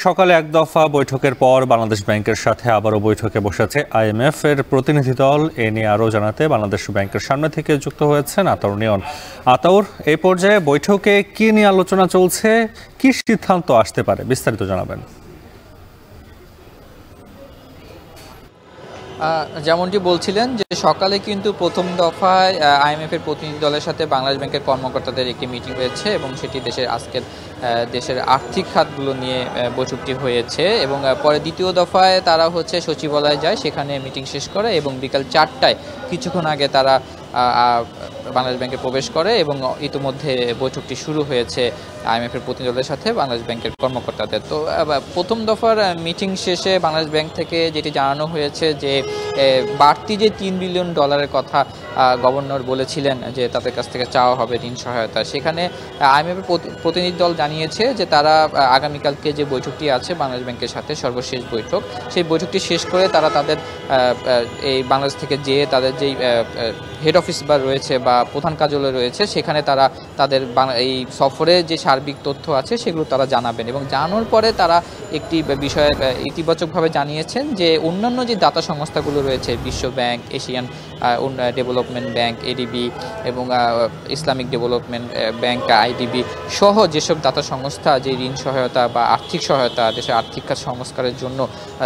সকালে এক দফা বৈঠকের পর বাংলাদেশ ব্যাংকের সাথে আবারও বৈঠকে বসেছে আইএমএফ এর প্রতিনিধি দল। এ নিয়ে আরও জানাতে বাংলাদেশ ব্যাংকের সামনে থেকে যুক্ত হয়েছেন আতাউর নিয়ন। আতাউর, এই পর্যায়ে বৈঠকে কি নিয়ে আলোচনা চলছে, কি সিদ্ধান্ত আসতে পারে, বিস্তারিত জানাবেন। যেমনটি বলছিলেন যে সকালে কিন্তু প্রথম দফায় আইএমএফ এর প্রতিনিধি দলের সাথে বাংলাদেশ ব্যাংকের কর্মকর্তাদের একটি মিটিং হয়েছে এবং সেটি দেশের আর্থিক খাতগুলো নিয়ে বৈঠকটি হয়েছে এবং পরে দ্বিতীয় দফায় তারা সচিবালয়ে যায়, সেখানে মিটিং শেষ করে এবং বিকাল 4টায় কিছুক্ষণ আগে তারা বাংলাদেশ ব্যাংকে প্রবেশ করে এবং ইতিমধ্যে বৈঠকটি শুরু হয়েছে আইএমএফ এর প্রতিনিধি দলের সাথে বাংলাদেশ ব্যাংকের কর্মকর্তাদের। তো প্রথম দফার মিটিং শেষে বাংলাদেশ ব্যাংক থেকে যেটি জানানো হয়েছে যে বাড়তি যে $3 বিলিয়ন কথা গভর্নর বলেছিলেন যে তাদের কাছ থেকে চাওয়া হবে ঋণ সহায়তা, সেখানে আইএমএফ এর প্রতিনিধি দল জানিয়েছে যে তারা আগামীকালকে যে বৈঠকটি আছে বাংলাদেশ ব্যাংকের সাথে সর্বশেষ বৈঠক, সেই বৈঠকটি শেষ করে তারা তাদের এই বাংলাদেশ থেকে যেয়ে তাদের যেই হেড অফিস বা রয়েছে বা প্রধান কার্যালয় রয়েছে সেখানে তারা তাদের এই সফরে যে সার্বিক তথ্য আছে সেগুলো তারা জানাবেন এবং জানানোর পরে তারা একটি বিষয়ে ইতিবাচকভাবে জানিয়েছেন যে অন্যান্য যে দাতা সংস্থাগুলো রয়েছে, বিশ্ব bank, Asian development bank ADB এবং ইসলামিক ডেভেলপমেন্ট ব্যাংক আইডিবি সহ যেসব দাতা সংস্থা যে ঋণ সহায়তা বা আর্থিক সহায়তা দেশের আর্থিক খাত সংস্কারের জন্য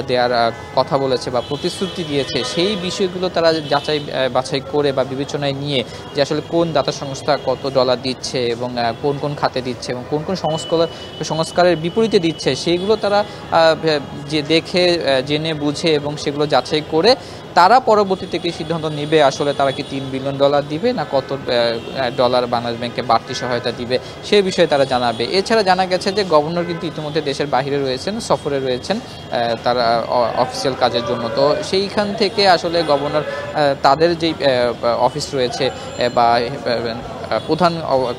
দেওয়ার কথা বলেছে বা প্রতিশ্রুতি দিয়েছে, সেই বিষয়গুলো তারা বাছাই করে বা বিবেচনায় নিয়ে যে আসলে কোন দাতা সংস্থা কত ডলার দিচ্ছে এবং কোন কোন খাতে দিচ্ছে এবং কোন কোন সংস্কারের বিপরীতে দিচ্ছে, সেইগুলো তারা যে দেখে জেনে বুঝে এবং সেগুলো যাচাই করে তারা পরবর্তীতে কি সিদ্ধান্ত নেবে আসলে তারা কি $3 বিলিয়ন দিবে না কত ডলার বাংলাদেশ ব্যাংকে বাড়তি সহায়তা দিবে, সেই বিষয়ে তারা জানাবে। এছাড়া জানা গেছে যে গভর্নর কিন্তু ইতিমধ্যে দেশের বাইরে রয়েছেন, সফরে রয়েছেন তারা অফিসিয়াল কাজের জন্য। তো সেইখান থেকে আসলে গভর্নর তাদের যেই অফিস রয়েছে বা প্রধান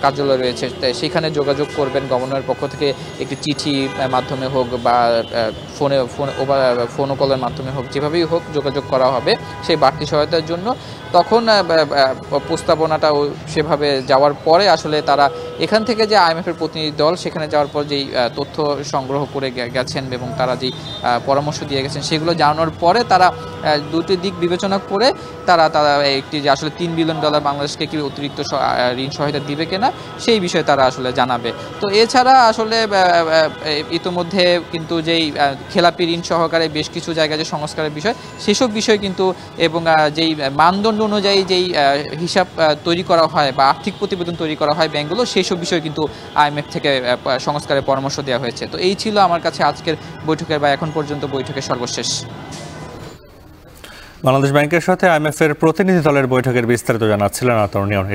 কার্যালয় রয়েছে সেখানে যোগাযোগ করবেন। গভর্নরের পক্ষ থেকে একটি চিঠি মাধ্যমে হোক বা ফোন কলের মাধ্যমে হোক, যেভাবেই হোক যোগাযোগ করা হবে সেই বাড়তি সহায়তার জন্য। তখন প্রস্তাবনাটা সেভাবে যাওয়ার পরে আসলে তারা এখান থেকে যে আইএমএফ এর প্রতিনিধি দল সেখানে যাওয়ার পর যেই তথ্য সংগ্রহ করে গেছেন এবং তারা যেই পরামর্শ দিয়ে গেছেন সেগুলো জানানোর পরে তারা দুটি দিক বিবেচনা করে তারা একটি যে আসলে $3 বিলিয়ন বাংলাদেশকে কি অতিরিক্ত ঋণ সহায়তা দিবে কিনা সেই বিষয়ে তারা আসলে জানাবে। তো এছাড়া আসলে ইতিমধ্যে কিন্তু যেই খেলাপি ঋণ সহকারে বেশ কিছু জায়গায় যে সংস্কারের বিষয়, সেসব বিষয় কিন্তু এবং যেই মানদণ্ড অনুযায়ী যেই হিসাব তৈরি করা হয় বা আর্থিক প্রতিবেদন তৈরি করা হয় ব্যাংকগুলো, সেই সব বিষয় কিন্তু আইএমএফ থেকে সংস্কারের পরামর্শ দেওয়া হয়েছে। তো এই ছিল আমার কাছে আজকের বৈঠকের বা এখন পর্যন্ত বৈঠকের সর্বশেষ। বাংলাদেশ ব্যাংকের সাথে আইএমএফ এর প্রতিনিধি দলের বৈঠকের বিস্তারিত জানাচ্ছিলেন আতাউর নিয়ন।